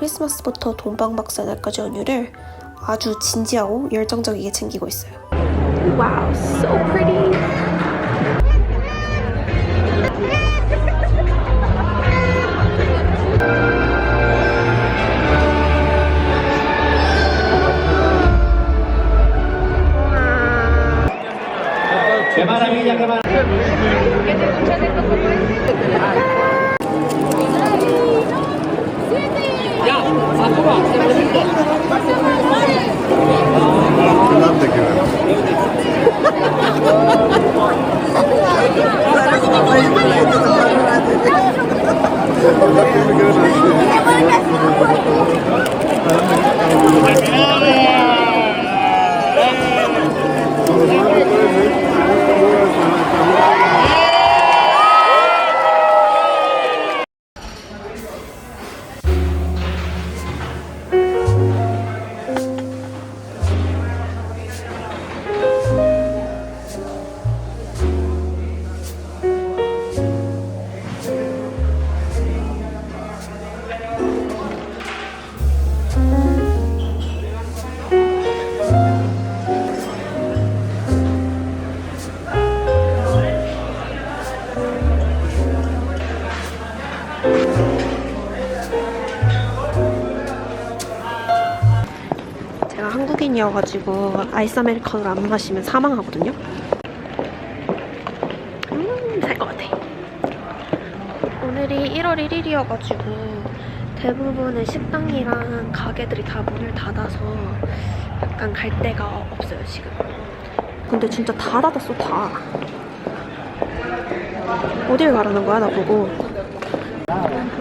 크리스마스부터 돈방박사 날까지 연휴를 아주 진지하고 열정적이게 챙기고 있어요. Wow, so pretty. ¡Qué maravilla, qué maravilla! 제가 한국인이어가지고 아이스 아메리카노를 안 마시면 사망하거든요. 살 것 같아. 오늘이 1월 1일이어가지고 대부분의 식당이랑 가게들이 다 문을 닫아서 약간 갈 데가 없어요 지금. 근데 진짜 다 닫았어 다. 어딜 가라는 거야 나보고.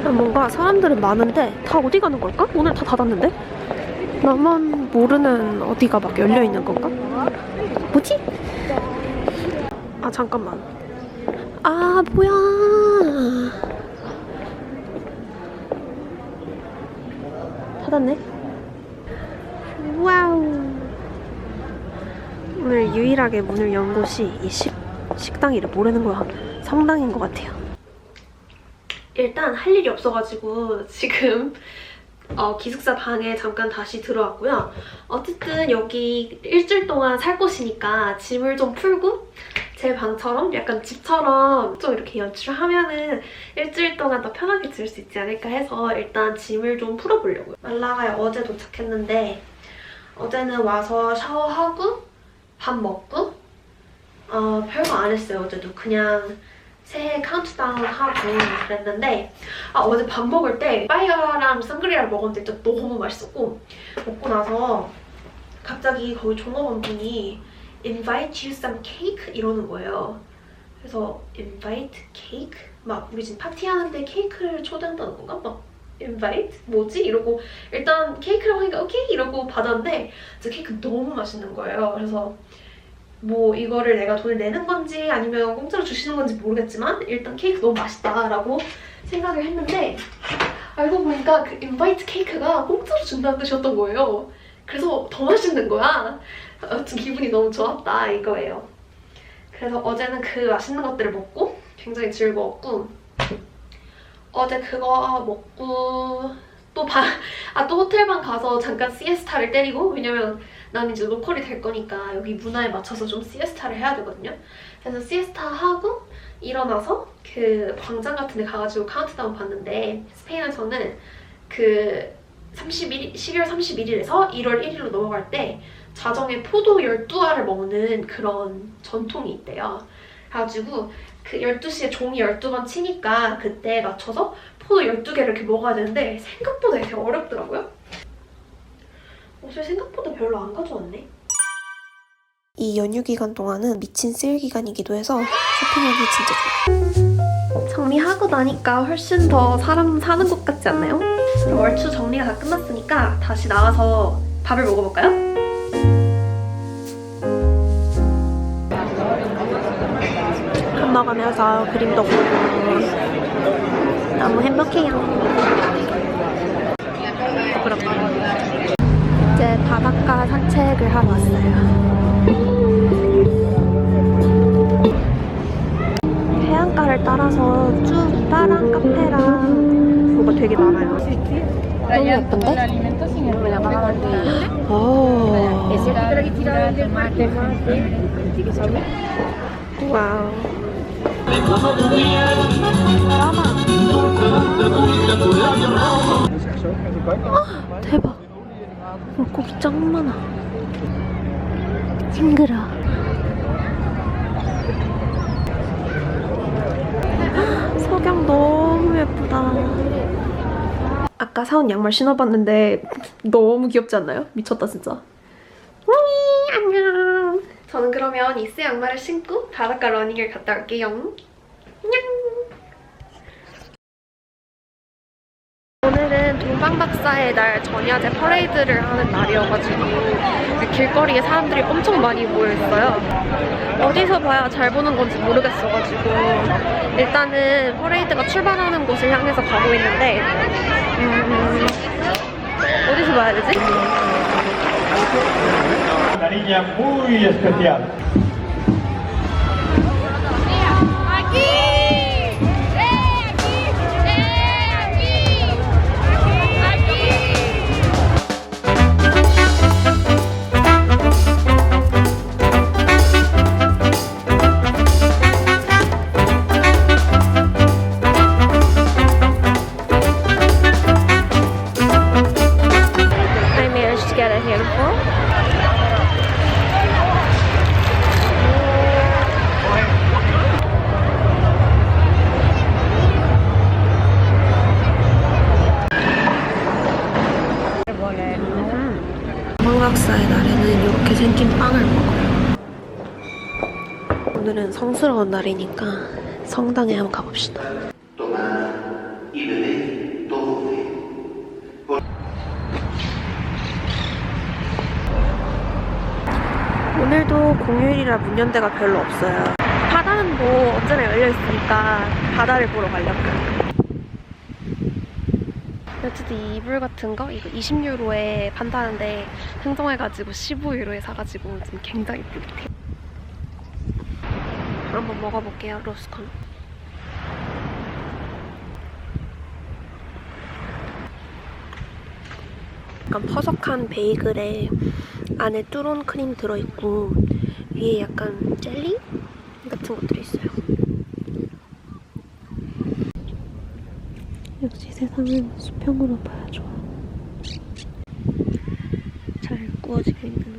뭔가 사람들은 많은데 다 어디 가는 걸까? 오늘 다 닫았는데? 나만 모르는 어디가 막 열려있는 건가? 뭐지? 아 잠깐만. 아 뭐야. 닫았네. 와우. 오늘 유일하게 문을 연 곳이 이 식당이를 모르는 거야. 성당인 것 같아요. 일단 할 일이 없어가지고 지금 기숙사 방에 잠깐 다시 들어왔고요. 어쨌든 여기 일주일 동안 살 곳이니까 짐을 좀 풀고 제 방처럼 약간 집처럼 좀 이렇게 연출을 하면은 일주일 동안 더 편하게 지낼 수 있지 않을까 해서 일단 짐을 좀 풀어보려고요. 말라가에 어제 도착했는데 어제는 와서 샤워하고 밥 먹고 별거 안 했어요. 어제도 그냥 새해 카운트다운 하고 그랬는데 어제 밥 먹을 때 빠이야랑 샹그리아를 먹었는데 진짜 너무 맛있었고 먹고 나서 갑자기 거기 종업원분이 invite you some cake 이러는 거예요. 그래서 invite cake? 막 우리 지금 파티하는데 케이크를 초대한다는 건가? 막 invite? 뭐지? 이러고 일단 케이크라고 하니까 오케이 이러고 받았는데 진짜 케이크 너무 맛있는 거예요. 그래서 뭐 이거를 내가 돈을 내는 건지 아니면 공짜로 주시는 건지 모르겠지만 일단 케이크 너무 맛있다라고 생각을 했는데 알고 보니까 그 인바이트 케이크가 공짜로 준다는 뜻이었던 거예요. 그래서 더 맛있는 거야. 아무튼 기분이 너무 좋았다 이거예요. 그래서 어제는 그 맛있는 것들을 먹고 굉장히 즐거웠고 어제 그거 먹고 또 호텔방 가서 잠깐 시에스타를 때리고 왜냐면 난 이제 로컬이 될 거니까 여기 문화에 맞춰서 좀 시에스타를 해야 되거든요. 그래서 시에스타 하고 일어나서 그 광장 같은 데 가가지고 카운트다운 봤는데 스페인에서는 그 12월 31일에서 1월 1일로 넘어갈 때 자정에 포도 12알을 먹는 그런 전통이 있대요. 그래가지고 그 12시에 종이 12번 치니까 그때 맞춰서 포도 12개를 이렇게 먹어야 되는데 생각보다 이렇게 어렵더라고요. 옷을 생각보다 별로 안 가져왔네. 이 연휴 기간 동안은 미친 세일 기간이기도 해서 쇼핑하기 진짜 좋아요. 정리하고 나니까 훨씬 더 사람 사는 곳 같지 않나요? 월추 정리가 다 끝났으니까 다시 나와서 밥을 먹어볼까요? 밥 먹으면서 그림도 보고 너무 행복해요. 그렇군요. 이제 바닷가 산책을 하러 왔어요. 해안가를 따라서 쭉 바랑 카페랑 뭐가 되게 많아요. 너무 예쁜데? 오. 와우. 대박. 물고기 짱 많아. 징그러. 석양 너무 예쁘다. 아까 사온 양말 신어봤는데 너무 귀엽지 않나요? 미쳤다 진짜. 안녕. 저는 그러면 이 새 양말을 신고 바닷가 러닝을 갔다 올게요. 안녕. 오늘은 동방박사의 날 전야제 퍼레이드를 하는 날이어가지고 길거리에 사람들이 엄청 많이 모여있어요. 어디서 봐야 잘 보는 건지 모르겠어가지고 일단은 퍼레이드가 출발하는 곳을 향해서 가고 있는데 어디서 봐야 되지? Una niña muy especial. I managed to get a handful. 동방박사의 날에는 이렇게 생긴 빵을 먹어요. 오늘은 성스러운 날이니까 성당에 한번 가봅시다. 오늘도 공휴일이라 문 연대가 별로 없어요. 바다는 뭐 언제나 열려있으니까 바다를 보러 가려고요. 어쨌든 이 이불 같은 거 이거 20유로에 판다는데 흥정해가지고 15유로에 사가지고 지금 굉장히 뿌듯해요. 한번 먹어볼게요. 로스콘. 약간 퍼석한 베이글에 안에 뚜론 크림 들어있고 위에 약간 젤리 같은 것들이 있어요. 역시 세상은 수평으로 봐야 좋아. 잘 구워지고 있는